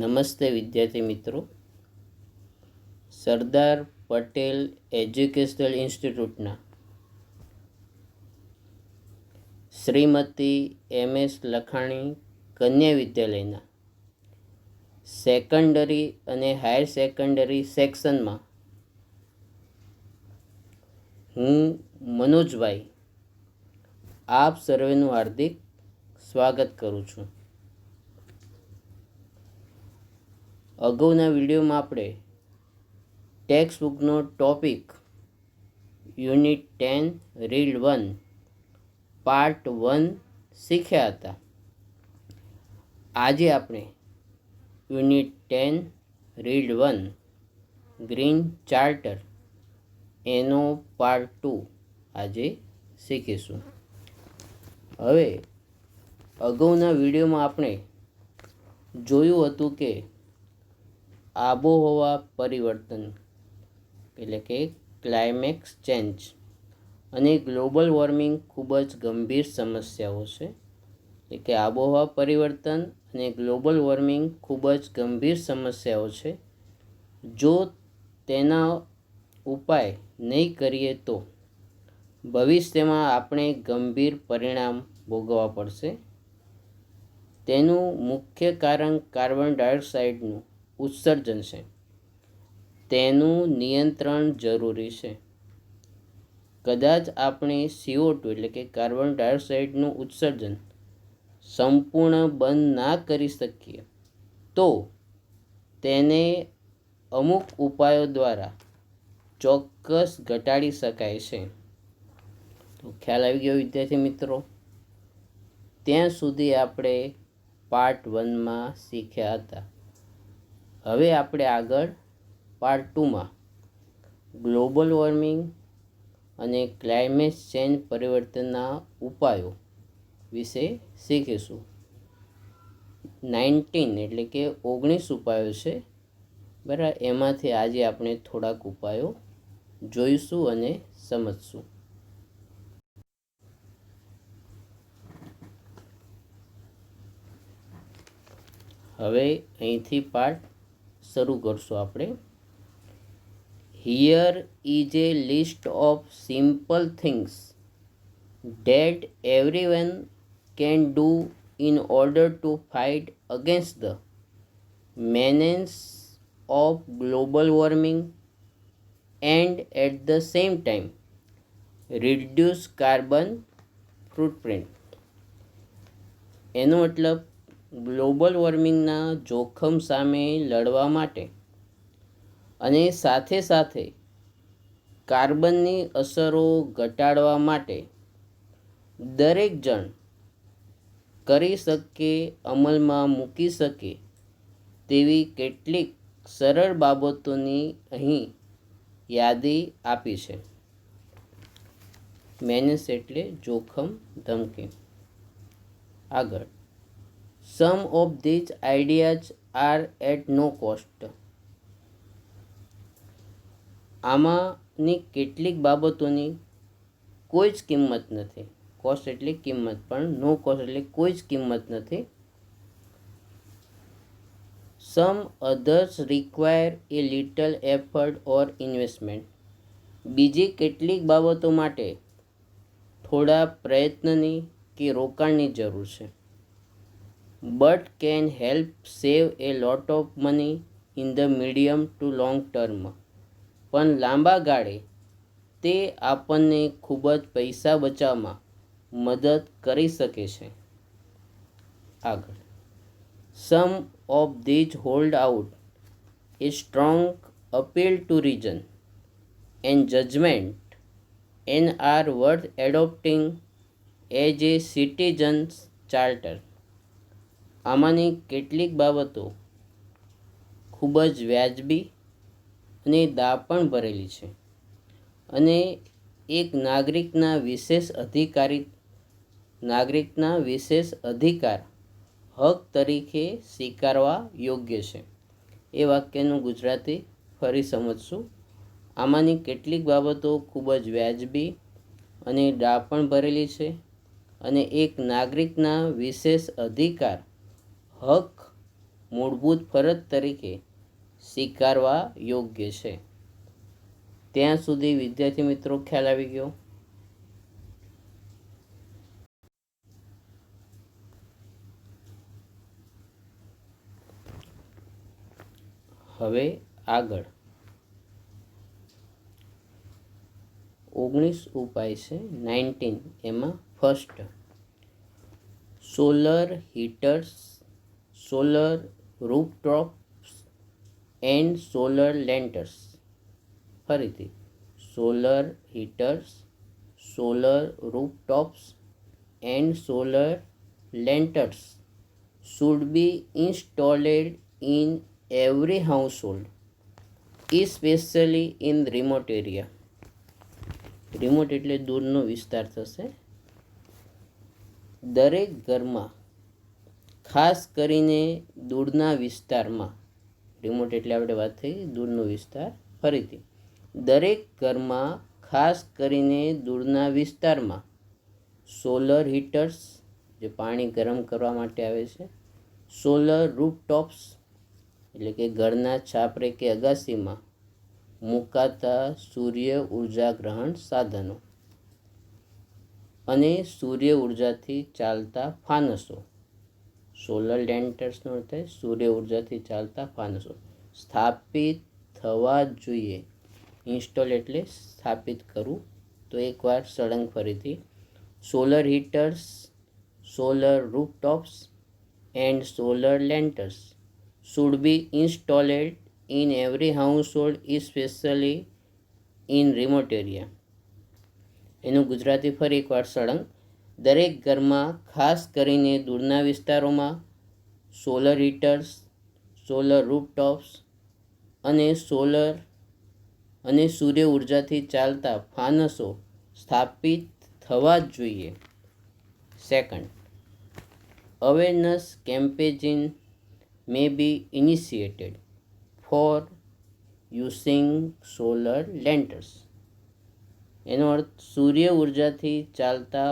નમસ્તે વિદ્યાર્થી મિત્રો. સરદાર પટેલ એજ્યુકેશનલ ઇન્સ્ટિટ્યૂટના શ્રીમતી MS લખાણી કન્યા વિદ્યાલયના સેકન્ડરી અને હાયર સેકન્ડરી સેક્શનમાં હું મનોજભાઈ આપ સર્વેનું હાર્દિક સ્વાગત કરું છું. અગાઉના વિડીયોમાં આપણે ટેક્સ્ટ બુકનો ટોપિક યુનિટ 10 રીડ 1 પાર્ટ 1 શીખ્યા હતા. આજે આપણે યુનિટ 10 રીડ 1 ગ્રીન ચાર્ટર એનો પાર્ટ 2 આજે શીખીશું. હવે અગાઉના વિડીયોમાં આપણે જોયું હતું કે આબોહવા પરિવર્તન એટલે કે ક્લાઇમેક્સ ચેન્જ અને ગ્લોબલ વોર્મિંગ ખૂબ જ ગંભીર સમસ્યાઓ છે. એટલે કે આબોહવા પરિવર્તન અને ગ્લોબલ વોર્મિંગ ખૂબ જ ગંભીર સમસ્યાઓ છે. જો તેના ઉપાય નહીં કરીએ તો ભવિષ્યમાં આપણે ગંભીર પરિણામ ભોગવવા પડશે. તેનું મુખ્ય કારણ કાર્બન ડાયોક્સાઇડનું ઉત્સર્જન છે. તેનું નિયંત્રણ જરૂરી છે. કદાચ આપણે CO2 એટલે કે કાર્બન ડાયોક્સાઇડનું ઉત્સર્જન સંપૂર્ણ બંધ ના કરી શકીએ તો તેને અમુક ઉપાયો દ્વારા ચોક્કસ ઘટાડી શકાય છે. તો ખ્યાલ આવી ગયો વિદ્યાર્થી મિત્રો? ત્યાં સુધી આપણે પાર્ટ 1માં શીખ્યા હતા. હવે આપણે આગળ પાર્ટ 2માં ગ્લોબલ વોર્મિંગ અને ક્લાઇમેટ ચેન્જ પરિવર્તનના ઉપાયો વિશે શીખીશું. 19 એટલે કે 19 ઉપાયો છે, બરાબર. એમાંથી આજે આપણે થોડાક ઉપાયો જોઈશું અને સમજશું. હવે અહીંથી પાઠ શરૂ કરશું આપણે. Here is a list of simple things that everyone can do in order to fight against the menace of global warming and at the same time reduce carbon footprint. એનો મતલબ ગ્લોબલ વોર્મિંગના જોખમ સામે લડવા માટે અને સાથે સાથે કાર્બનની અસરો ઘટાડવા માટે દરેક જણ કરી શકે, અમલમાં મૂકી શકે તેવી કેટલીક સરળ બાબતોની અહીં યાદી આપી છે. મેનેસ એટલે જોખમ, ધમકી. આગળ, some of these ideas are at no cost. આમાંની કેટલીક બાબતોની કોઈ જ કિંમત નથી. કોસ્ટ એટલે કિંમત, પણ નો કોસ્ટ એટલે કોઈ જ કિંમત નથી. સમ અધર્સ રિક્વાયર એ લિટલ એફર્ટ ઓર ઇન્વેસ્ટમેન્ટ. બીજી કેટલીક બાબતો માટે થોડા પ્રયત્નની કે રોકાણની જરૂર છે. But can help save A lot of money in the medium two long term. પણ લાંબા ગાળે તે આપણને ખૂબ જ પૈસા બચાવવામાં મદદ કરી શકે છે. આગળ, some of these hold out a strong appeal to reason and judgement and are worth adopting as a citizens charter. આમાંની કેટલીક બાબતો ખૂબ જ વ્યાજબી અને દાપણ ભરેલી છે અને એક નાગરિકના વિશેષ અધિકાર હક તરીકે સ્વીકારવા યોગ્ય છે. એ વાક્યનું ગુજરાતી ફરી સમજશું. આમાંની કેટલીક બાબતો ખૂબ જ વ્યાજબી અને દાપણ ભરેલી છે અને એક નાગરિકના વિશેષ અધિકાર હક મૂળભૂત ફરજ તરીકે સ્વીકારવા યોગ્ય છે. ત્યાં સુધી વિદ્યાર્થી મિત્રો ખ્યાલ આવી ગયો? હવે આગળ 19 ઉપાય છે, 19 એમાં first solar heaters, solar rooftops and solar lanterns. ફરીથી solar heaters, solar rooftops and solar lanterns should be installed in every household, especially in remote area. Remote એટલે દૂરનો વિસ્તાર થશે. દરેક ઘરમાં, ખાસ કરીને દૂરના વિસ્તારમાં. રિમોટ એટલે આપણે વાત થઈ દૂરનો વિસ્તાર. ફરીથી દરેક ઘરમાં, ખાસ કરીને દૂરના વિસ્તારમાં સોલર હીટર્સ, જે પાણી ગરમ કરવા માટે આવે છે, સોલર રૂફટોપ્સ એટલે કે ઘરના છાપરે કે અગાસીમાં મુકાતા સૂર્ય ઉર્જા ગ્રહણ સાધનો અને સૂર્ય ઉર્જાથી ચાલતા ફાનસો. સોલર લેન્ટર્સનો અર્થ થાય સૂર્ય ઉર્જાથી ચાલતા ફાનસો સ્થાપિત થવા જોઈએ. ઇન્સ્ટોલ એટલે સ્થાપિત કરવું. તો એકવાર સળંગ ફરીથી solar હીટર્સ, solar rooftops and solar lanterns should be installed in every household, especially in remote area. એનું ગુજરાતી ફરી એકવાર સળંગ. દરેક ઘરમાં, ખાસ કરીને દૂરના વિસ્તારોમાં સોલર હીટર્સ, સોલર રૂફટોપ્સ અને સૂર્ય ઉર્જાથી ચાલતા ફાનસો સ્થાપિત થવા જ જોઈએ. Second, awareness campaign may be initiated for using solar lanterns. એનો અર્થ સૂર્ય ઉર્જાથી ચાલતા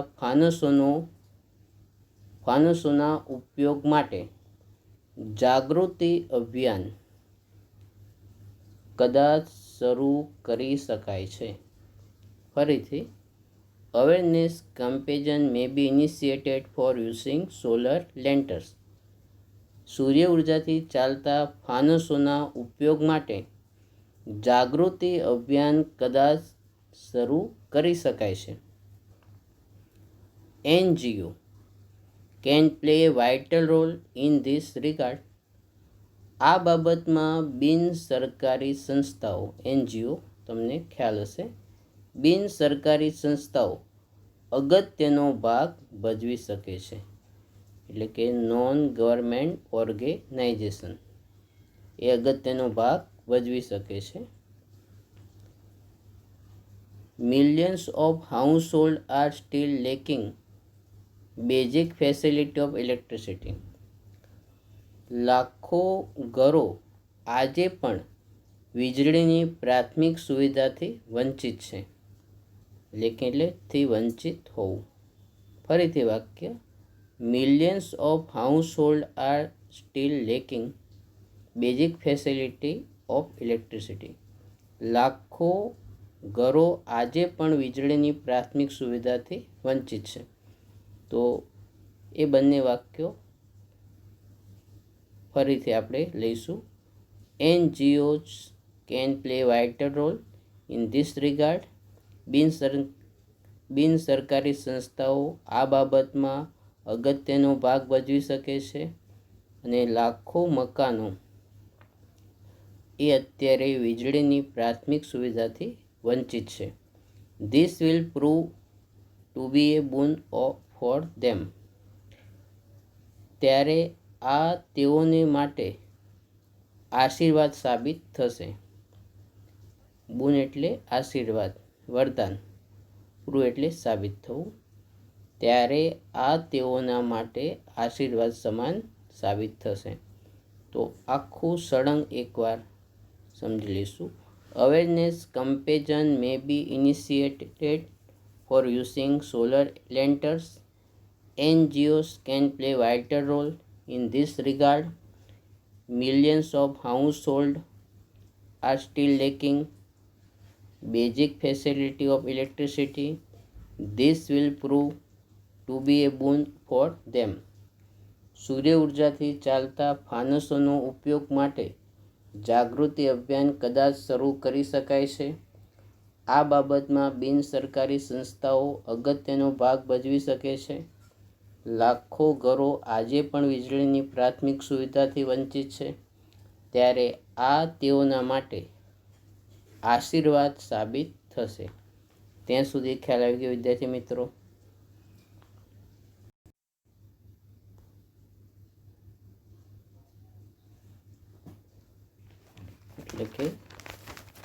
ફાનસોના ઉપયોગ માટે જાગૃતિ અભિયાન કદાચ શરૂ કરી શકાય છે. ફરીથી awareness campaign may be initiated for using solar lanterns. સૂર્ય ઉર્જાથી ચાલતા ફાનસોના ઉપયોગ માટે જાગૃતિ અભિયાન કદાચ શરૂ કરી શકાય છે. NGO can play a vital role in this regard. આ બાબતમાં બિન સરકારી સંસ્થાઓ, NGO તમને ખ્યાલ હશે, બિન સરકારી સંસ્થાઓ અગત્યનો ભાગ ભજવી શકે છે. એટલે કે નોન ગવર્મેન્ટ ઓર્ગેનાઇઝેશન એ અગત્યનો ભાગ ભજવી શકે છે. Millions of household are still lacking basic facility of electricity. લાખો ઘરો આજે પણ વીજળીની પ્રાથમિક સુવિધાથી વંચિત છે. લેકિન એટલે થી વંચિત હોવું. ફરીથી વાક્ય millions of household are still lacking basic facility of electricity. લાખો ઘરો આજે પણ વીજળીની પ્રાથમિક સુવિધાથી વંચિત છે. તો એ બંને વાક્યો ફરીથી આપણે લઈશું. NGOs can play vital role in this regard. બિન સરકારી સંસ્થાઓ આ બાબતમાં અગત્યનો ભાગ ભજવી શકે છે અને લાખો મકાનો એ અત્યારે વીજળીની પ્રાથમિક સુવિધાથી વંચિત છે. This will prove to be a boon for them. ત્યારે આ તેઓને માટે આશીર્વાદ સાબિત થશે. બુન એટલે આશીર્વાદ, વરદાન. પ્રૂવ એટલે સાબિત થવું. ત્યારે આ તેઓના માટે આશીર્વાદ સમાન સાબિત થશે. તો આખું સળંગ એકવાર સમજી લઈશું. Awareness campaign may be initiated for using solar lanterns. NGOs can play vital role in this regard. millions of households are still lacking basic facility of electricity. This will prove to be a boon for them. સૂર્ય ઉર્જાથી ચાલતા ફાનસોનો ઉપયોગ માટે જાગૃતિ અભિયાન કદાચ શરૂ કરી શકાય છે. આ બાબતમાં બિનસરકારી સંસ્થાઓ અગત્યનો ભાગ ભજવી શકે છે. લાખો ઘરો આજે પણ વીજળીની પ્રાથમિક સુવિધાથી વંચિત છે, ત્યારે આ તેઓના માટે આશીર્વાદ સાબિત થશે. ત્યાં સુધી ખ્યાલ આવી ગયો વિદ્યાર્થી મિત્રો? એટલે કે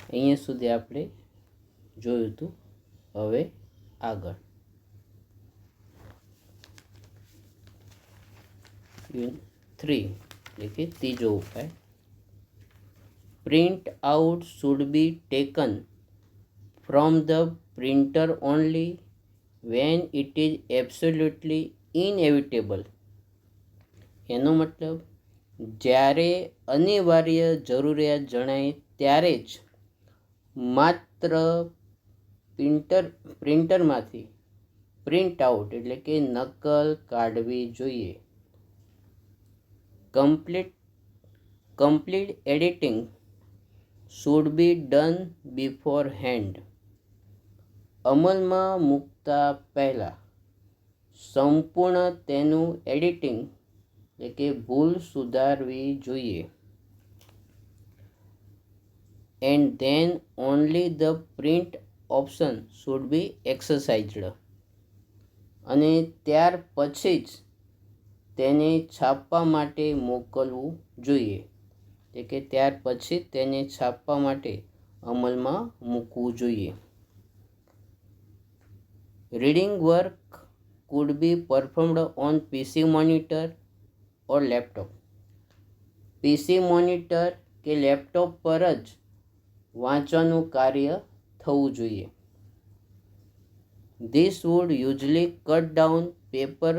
અહીંયા સુધી આપણે જોયું હતું. હવે આગળ 3 એટલે કે ત્રીજો ઉપાય. Print out should be taken from the printer only when it is absolutely inevitable. એનો મતલબ જ્યારે અનિવાર્ય જરૂરિયાત જણાય ત્યારે જ માત્ર પ્રિન્ટરમાંથી પ્રિન્ટ આઉટ એટલે કે નકલ કાઢવી જોઈએ. Complete editing should be done before hand. અમલમાં મૂકતા પહેલાં સંપૂર્ણ તેનું એડિટિંગ એટલે કે ભૂલ સુધારવી જોઈએ. And then only the print option should be exercised. અને ત્યાર પછી જ તેને છાપવા માટે મોકલવું જોઈએ. એટલે કે ત્યાર પછી તેને છાપવા માટે અમલમાં મૂકવું જોઈએ. Reading work could be performed on PC monitor or laptop. PC monitor કે લેપટોપ પર જ વાંચવાનું કાર્ય થવું જોઈએ. This would usually cut down paper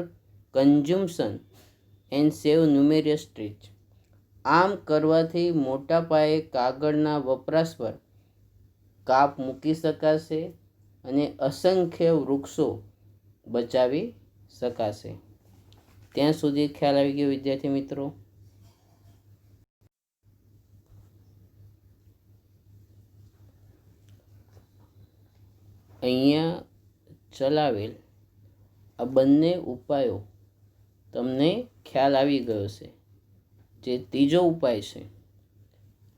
consumption and save numerous trees. આમ કરવાથી મોટા પાયે કાગળના વપરાશ પર કાપ મૂકી શકાશે અને અસંખ્ય વૃક્ષો બચાવી શકાશે. ત્યાં સુધી ખ્યાલ આવી ગયો વિદ્યાર્થી મિત્રો? અહીંયા ચલાવેલ આ બંને ઉપાયો તમને ખ્યાલ આવી ગયો છે. જે ત્રીજો ઉપાય છે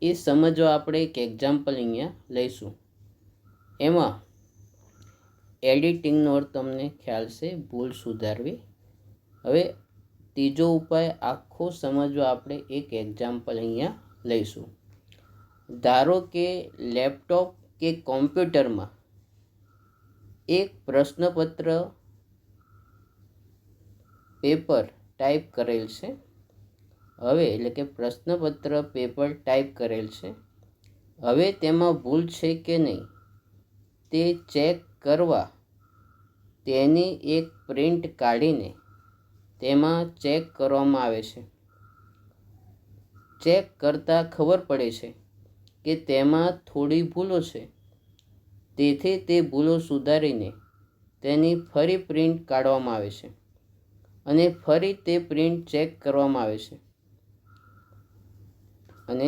એ સમજવા આપણે એક એક્ઝામ્પલ અહીંયા લઈશું. એમાં એડિટિંગનો અર્થ તમને ખ્યાલ છે, ભૂલ સુધારવી. હવે ત્રીજો ઉપાય આખો સમજવા આપણે એક એક્ઝામ્પલ અહીંયા લઈશું. ધારો કે લેપટોપ કે કોમ્પ્યુટરમાં એક પ્રશ્નપત્ર પેપર ટાઈપ કરેલ છે. હવે એટલે કે પ્રશ્નપત્ર પેપર ટાઈપ કરેલ છે. હવે તેમાં ભૂલ છે કે નહીં તે ચેક કરવા તેની એક પ્રિન્ટ કાઢીને તેમાં ચેક કરવામાં આવે છે. ચેક કરતાં ખબર પડે છે કે તેમાં થોડી ભૂલો છે. તેથી તે ભૂલો સુધારીને તેની ફરી પ્રિન્ટ કાઢવામાં આવે છે અને ફરી તે પ્રિન્ટ ચેક કરવામાં આવે છે અને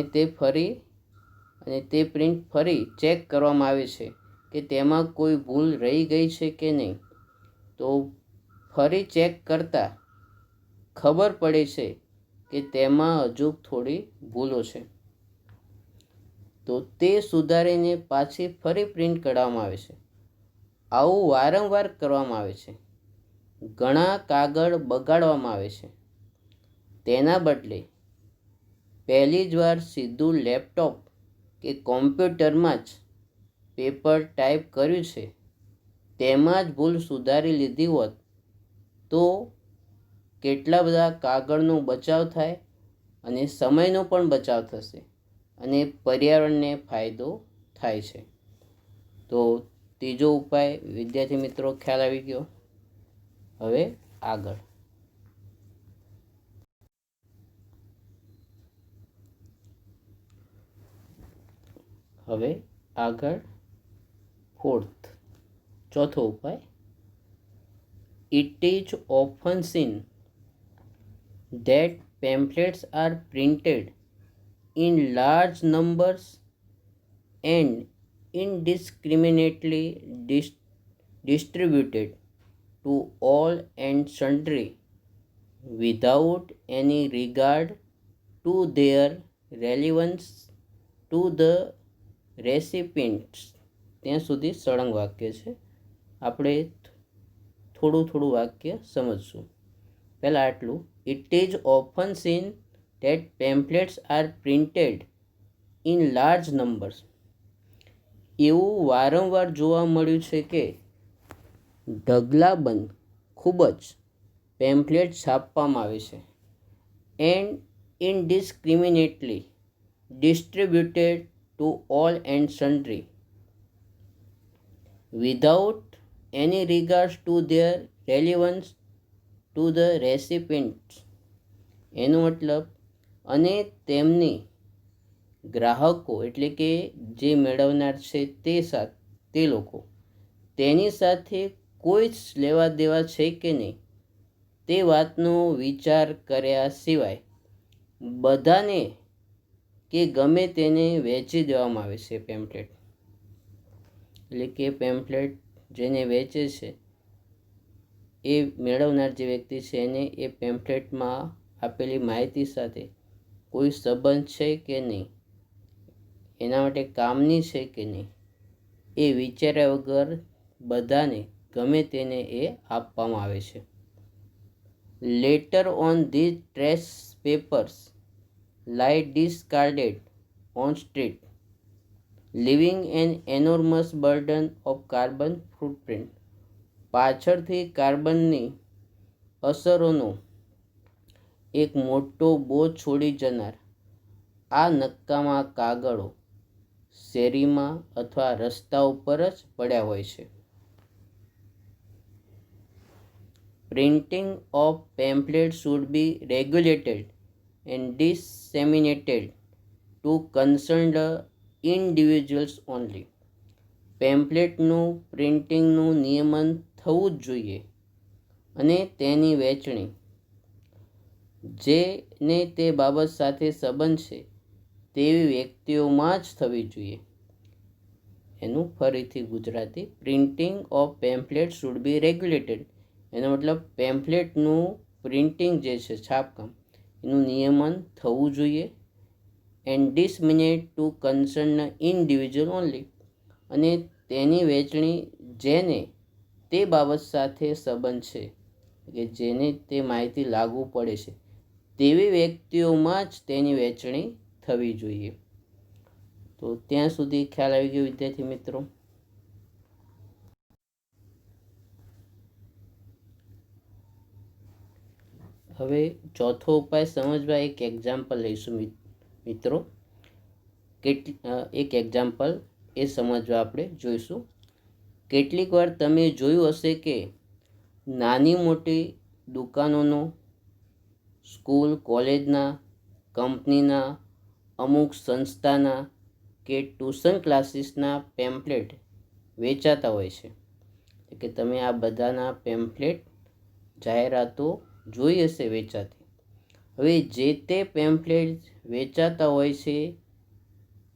તે પ્રિન્ટ ફરી ચેક કરવામાં આવે છે કે તેમાં કોઈ ભૂલ રહી ગઈ છે કે નહીં. તો ફરી ચેક કરતાં ખબર પડે છે કે તેમાં હજુ થોડી ભૂલો છે. તો તે સુધારીને પાછી ફરી પ્રિન્ટ કઢાવવામાં આવે છે. આવું વારંવાર કરવામાં આવે છે. ઘણા કાગળ બગાડવામાં આવે છે. તેના બદલે પહેલી જ વાર સીધું લેપટોપ કે કોમ્પ્યુટરમાં જ પેપર ટાઈપ કર્યું છે તેમાં જ ભૂલ સુધારી લીધી હોત તો કેટલા બધા કાગળનો બચાવ થાય અને સમયનો પણ બચાવ થશે અને પર્યાવરણને ફાયદો થાય છે. તો ત્રીજો ઉપાય વિદ્યાર્થી મિત્રો ખ્યાલ આવી ગયો? હવે આગળ હવે આગળ ચોથો ઉપાય. It is often seen that pamphlets are printed in large numbers and indiscriminately distributed to all and sundry without any regard to their relevance to the recipients. ત્યાં સુધી સળંગ વાક્ય છે. આપણે થોડું વાક્ય સમજશું. પહેલાં આટલું. It is often seen that pamphlets are printed in large numbers. એવું વારંવાર જોવા મળ્યું છે કે ઢગલાબંધ ખૂબ જ પેમ્ફલેટ છાપવામાં આવે છે. And indiscriminately distributed to all and sundry without any regards to their relevance to the recipients. એનો મતલબ અને તેમની ગ્રાહકો એટલે કે જે મેળવનાર છે તે લોકો તેની સાથે કોઈ જ લેવા દેવા છે કે નહીં તે વાતનો વિચાર કર્યા સિવાય બધાને કે ગમે તેને વેચી દેવામાં આવે છે પેમ્ફલેટ. એટલે કે પેમ્ફલેટ જેને વેચે છે એ મેળવનાર જે વ્યક્તિ છે એને એ પેમ્ફલેટમાં આપેલી માહિતી સાથે કોઈ સંબંધ છે કે નહીં, એના માટે કામની છે કે નહીં, એ વિચાર્યા વગર બધાને ગમે તેને એ આપવામાં આવે છે. Litter on these trash papers lie discarded on street, leaving an enormous burden of carbon footprint. પાછળથી કાર્બનની અસરોનો એક મોટો બોજ છોડી જનાર આ નક્કામાં કાગળો શેરીમાં અથવા રસ્તા ઉપર જ પડ્યા હોય છે. Printing of pamphlets should be regulated and disseminated to concerned individuals only. પેમ્ફલેટનું પ્રિન્ટિંગનું નિયમન થવું જ જોઈએ અને તેની વેચણી જેને તે બાબત સાથે સંબંધ છે તેવી વ્યક્તિઓમાં જ થવી જોઈએ. એનું ફરીથી Gujarati. Printing of pamphlet should be regulated. એનો મતલબ પેમ્ફલેટનું પ્રિન્ટિંગ જે છે છાપકામ એનું નિયમન થવું જોઈએ. And disseminate to concern individual only. અને તેની વેચણી જેને તે બાબત સાથે સંબંધ છે કે જેને તે માહિતી લાગુ પડે છે તેવી વ્યક્તિઓમાં જ તેની વેચણી થવી જોઈએ. તો ત્યાં સુધી ખ્યાલ આવી ગયો વિદ્યાર્થી મિત્રો. હવે ચોથો ઉપાય સમજવા એક એક્ઝામ્પલ લઈશું મિત્રો. એક એક્ઝામ્પલ એ સમજવા આપણે જોઈશું. કેટલીક વાર તમે જોયું હશે કે નાની મોટી દુકાનોનો, સ્કૂલ કોલેજના, કંપનીના, અમુક સંસ્થાના કે ટ્યુશન ક્લાસીસના પેમ્ફલેટ વેચાતા હોય છે. કે તમે આ બધાના પેમ્ફલેટ જાહેરાતો જોઈ હશે વેચાતી. હવે જે તે પેમ્ફલેટ વેચાતા હોય છે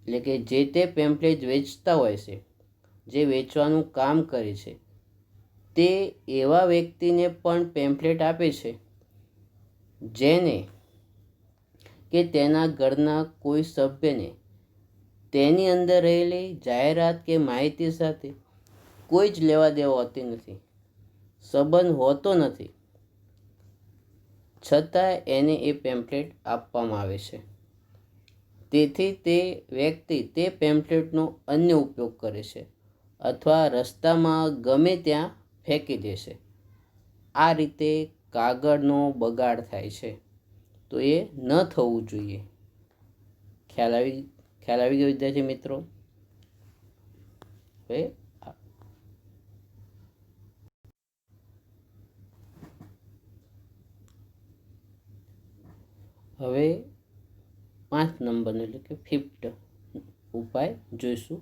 એટલે કે જે તે પેમ્ફલેટ વેચતા હોય છે, જે વેચવાનું કામ કરે છે તે એવા વ્યક્તિને પણ પેમ્ફલેટ આપે છે જેને કે તેના ઘરના કોઈ સભ્યને તેની અંદર રહેલી જાહેરાત કે માહિતી સાથે કોઈ જ લેવા દેવા હોતી નથી, સંબંધ હોતો નથી, છતાં એને એ પેમ્ફલેટ આપવામાં આવે છે. તેથી તે વ્યક્તિ તે પેમ્ફલેટનો અન્ય ઉપયોગ કરે છે અથવા રસ્તામાં ગમે ત્યાં ફેંકી દેશે. આ રીતે કાગળનો બગાડ થાય છે. તો એ ન થવું જોઈએ. ખ્યાલ આવી ગયો વિદ્યાર્થી મિત્રો. હવે 5 નંબરનો એટલે કે 5th ઉપાય જોઈશું.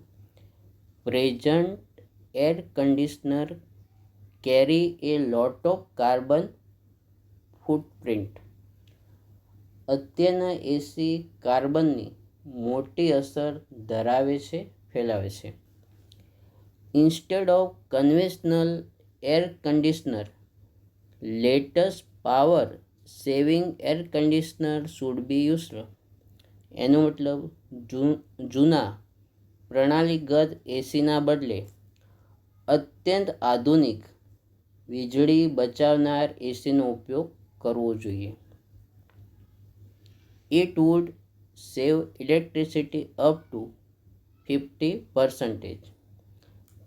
Present air conditioner carry A lot of carbon footprint. અત્યારના એસી કાર્બનની મોટી અસર ધરાવે છે, ફેલાવે છે. Instead of conventional air conditioner, latest power saving air conditioner should be used. એનો મતલબ જૂના પ્રણાલીગત એસીના બદલે અત્યંત આધુનિક વીજળી બચાવનાર એસીનો ઉપયોગ કરવો જોઈએ. It would save electricity up to 50%.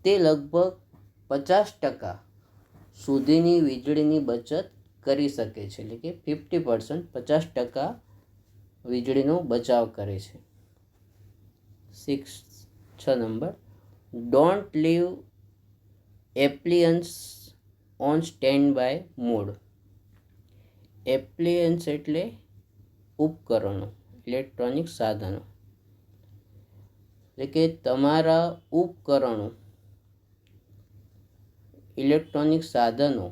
તે લગભગ 50% સુધીની વીજળીની બચત કરી શકે છે, એટલે કે 50%, 50% વીજળીનો બચાવ કરે છે. 6 number, don't leave appliances on standby mode. Appliances એટલે ઉપકરણો, ઇલેક્ટ્રોનિક સાધનો. એટલે કે તમારા ઉપકરણો, ઇલેક્ટ્રોનિક સાધનો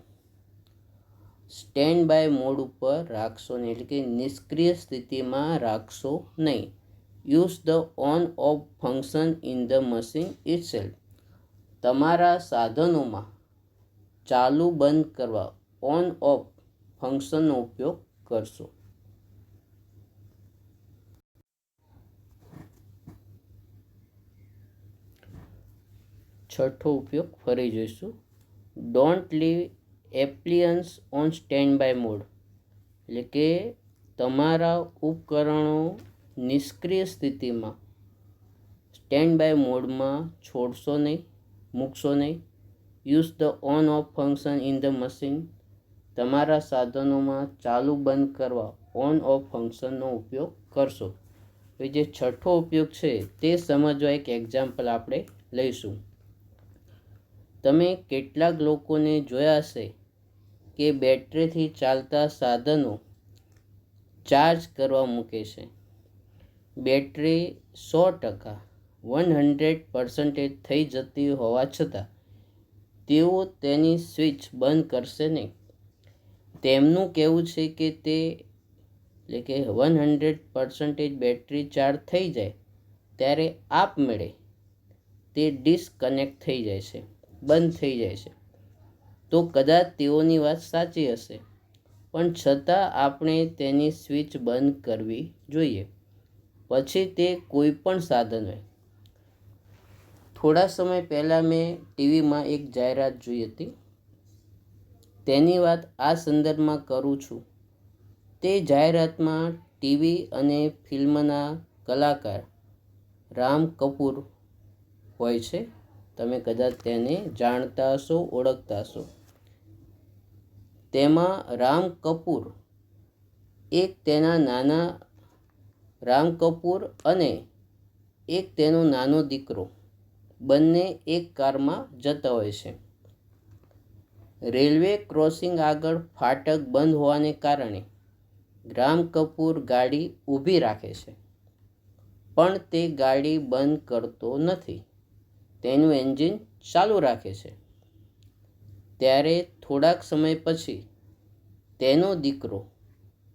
સ્ટેન્ડ બાય મોડ ઉપર રાખશો નહીં, એટલે કે નિષ્ક્રિય સ્થિતિમાં રાખશો નહીં. Use the on of function in the machine itself. તમારા સાધનોમાં ચાલુ બંધ કરવા ઓન ઓફ ફંક્શનનો ઉપયોગ કરશો. છઠ્ઠો ઉપયોગ ફરી જોઈશું. Don't leave appliances on standby mode. એટલે કે તમારા ઉપકરણો નિષ્ક્રિય સ્થિતિમાં સ્ટેન્ડ બાય મોડમાં છોડશો નહીં, મૂકશો નહીં. Use the on of function in the machine. તમારા સાધનોમાં ચાલુ બંધ કરવા ઓન ઓફ ફંક્શનનો ઉપયોગ કરશો. હવે જે છઠ્ઠો ઉપયોગ છે તે સમજવા એક એક્ઝામ્પલ આપણે લઈશું. તમે કેટલાક લોકોને જોયા હશે કે બેટરીથી ચાલતા સાધનો ચાર્જ કરવા મૂકે છે. બેટરી 100%, 100% થઈ જતી હોવા છતાં તેઓ તેની સ્વિચ બંધ કરશે નહીં. તેમનું કહેવું છે કે તે, એટલે કે 100% બેટરી ચાર્જ થઈ જાય ત્યારે આપમેળે તે ડિસ્કનેક્ટ થઈ જાય છે, બંધ થઈ જાય છે. તો કદાચ તેઓની વાત સાચી હશે, પણ છતાં આપણે તેની સ્વિચ બંધ કરવી જોઈએ, પછી તે કોઈ પણ સાધન હોય. થોડા સમય પહેલાં મેં ટીવીમાં એક જાહેરાત જોઈ હતી. તેની વાત આ સંદર્ભમાં કરું છું. તે જાહેરાતમાં ટીવી અને ફિલ્મના કલાકાર રામ કપૂર હોય છે. તમે કદાચ તેને જાણતા હશો, ઓળખતા હશો. તેમાં રામ કપૂર અને એક તેનો નાનો દીકરો બંને એક કારમાં જતા હોય છે. રેલવે ક્રોસિંગ આગળ ફાટક બંધ હોવાને કારણે રામ કપૂર ગાડી ઊભી રાખે છે, પણ તે ગાડી બંધ કરતો નથી. તેનું એન્જિન ચાલુ રાખે છે. ત્યારે થોડાક સમય પછી તેનો દીકરો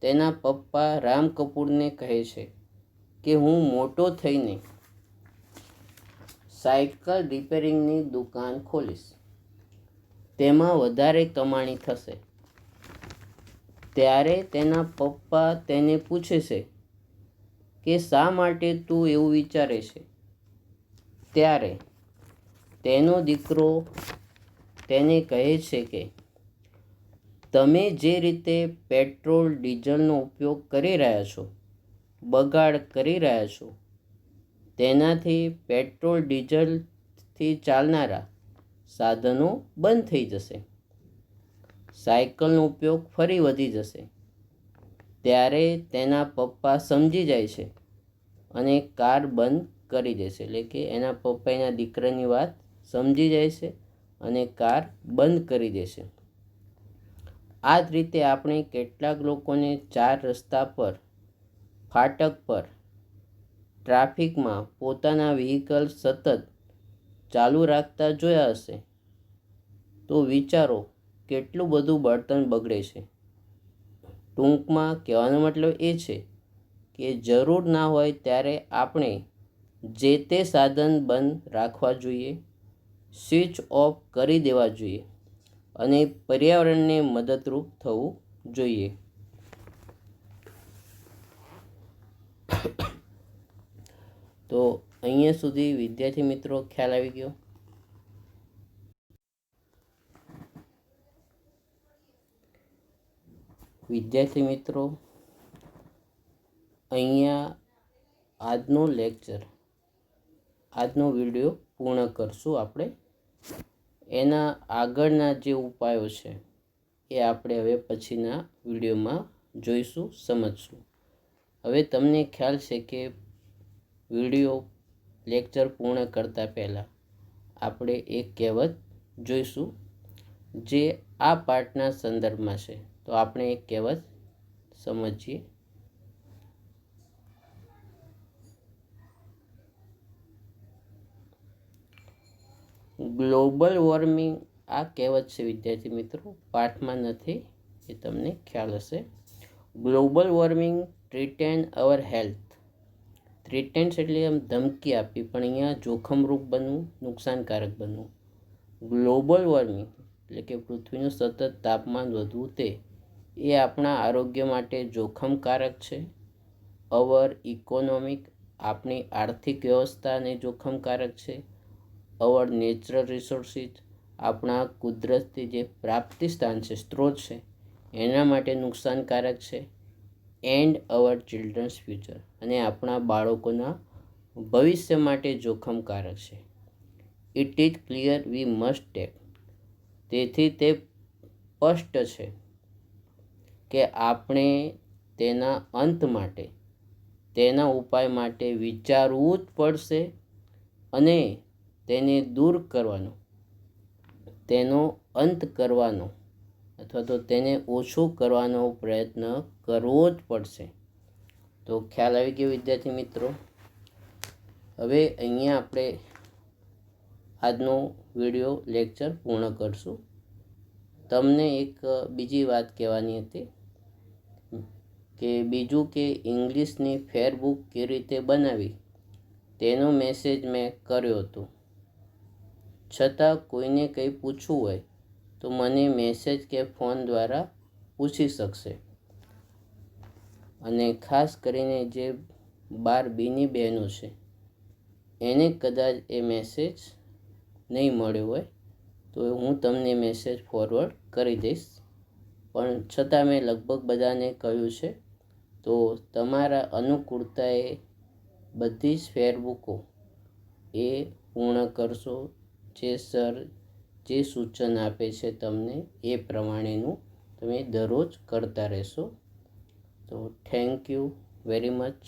તેના પપ્પા રામ કપૂરને કહે છે કે હું મોટો થઈને સાયકલ રિપેરિંગની દુકાન ખોલીશ, તેમાં વધારે કમાણી થશે. ત્યારે તેના પપ્પા તેને પૂછે છે કે શા માટે તું એવું વિચારે છે? ત્યારે તેનો દીકરો તેને કહે છે કે તમે જે રીતે પેટ્રોલ ડીઝલનો ઉપયોગ કરી રહ્યા છો, બગાડ કરી રહ્યા છો, તેનાથી પેટ્રોલ ડીઝલથી ચાલનારા સાધનો બંધ થઈ જશે, સાયકલનો ઉપયોગ ફરી વધી જશે. ત્યારે તેના પપ્પા સમજી જાય છે અને કાર બંધ કરી દેશે. એટલે કે એના પપ્પા એના દીકરાની વાત સમજી જાય છે અને કાર બંધ કરી દેશે. આ જ રીતે આપણે કેટલાક લોકોને ચાર રસ્તા પર, ફાટક પર ટ્રાફિકમાં પોતાના વ્હીકલ સતત ચાલુ રાખતા જોયા હશે તો વિચારો કેટલું બધું બળતણ બગડે છે. ટૂંકમાં કહેવાનો મતલબ એ છે કે જરૂર ના હોય ત્યારે આપણે જે તે સાધન બંધ રાખવા જોઈએ, સ્વિચ ઓફ કરી દેવા જોઈએ અને પર્યાવરણને મદદરૂપ થવું જોઈએ. તો અહીંયા સુધી વિદ્યાર્થી મિત્રો ખ્યાલ આવી ગયો. વિદ્યાર્થી મિત્રો, અહીંયા આજનો વિડીયો પૂર્ણ કરશું આપણે. એના આગળના જે ઉપાયો છે એ આપણે હવે પછીના વિડીયોમાં જોઈશું, સમજશું. હવે તમને ખ્યાલ છે કે લેક્ચર પૂર્ણ કરતાં પહેલાં આપણે એક કહેવત જોઈશું જે આ પાઠના સંદર્ભમાં છે. તો આપણે એક કહેવત સમજીએ. ગ્લોબલ વોર્મિંગ, આ કહેવત છે વિદ્યાર્થી મિત્રો, પાઠમાં નથી, એ તમને ખ્યાલ હશે. Global warming threaten our health. Threatens એટલે આમ ધમકી આપી, પણ અહીંયા જોખમરૂપ બનવું, નુકસાનકારક બનવું. ગ્લોબલ વોર્મિંગ એટલે કે પૃથ્વીનું સતત તાપમાન વધવું, તે એ આપણા આરોગ્ય માટે જોખમકારક છે. અવર ઇકોનોમિક, આપણી આર્થિક વ્યવસ્થાને જોખમકારક છે. અવર નેચરલ રિસોર્સિસ, આપણા કુદરતી જે પ્રાપ્તિ સ્થાન છે, સ્ત્રોત છે, એના માટે નુકસાનકારક છે. એન્ડ અવર ચિલ્ડ્રન્સ ફ્યુચર, અને આપણા બાળકોના ભવિષ્ય માટે જોખમકારક છે. It is clear we must tech. તેથી તે સ્પષ્ટ છે કે આપણે તેના અંત માટે, તેના ઉપાય માટે વિચારવું જ પડશે અને તેને દૂર કરવાનો, તેનો અંત કરવાનો અથવા તો તેને ઓછું કરવાનો પ્રયત્ન કરવો જ પડશે. તો ખ્યાલ આવી ગયો વિદ્યાર્થી મિત્રો. હવે અહીંયા આપણે આજનો વિડીયો લેક્ચર પૂર્ણ કરશું. તમને એક બીજી વાત કહેવાની હતી કે બીજું કે ઇંગ્લિશની ફેર બુક કેવી રીતે બનાવી તેનો મેસેજ મેં કર્યો હતો. છતાં કોઈને કંઈ પૂછવું હોય તો મને મેસેજ કે ફોન દ્વારા પૂછી શકશે. અને ખાસ કરીને જે 12Bની બહેનો છે એને કદાચ એ મેસેજ નહીં મળ્યો હોય તો હું તમને મેસેજ ફોરવર્ડ કરી દઈશ. પણ છતાં મેં લગભગ બધાને કહ્યું છે. તો તમારા અનુકૂળતાએ બધી જ ફેરબુકો એ પૂર્ણ કરશો. જે સર જે સૂચન આપે છે તમને એ પ્રમાણેનું તમે દરરોજ કરતા રહેશો. તો થેન્ક યુ વેરી મચ.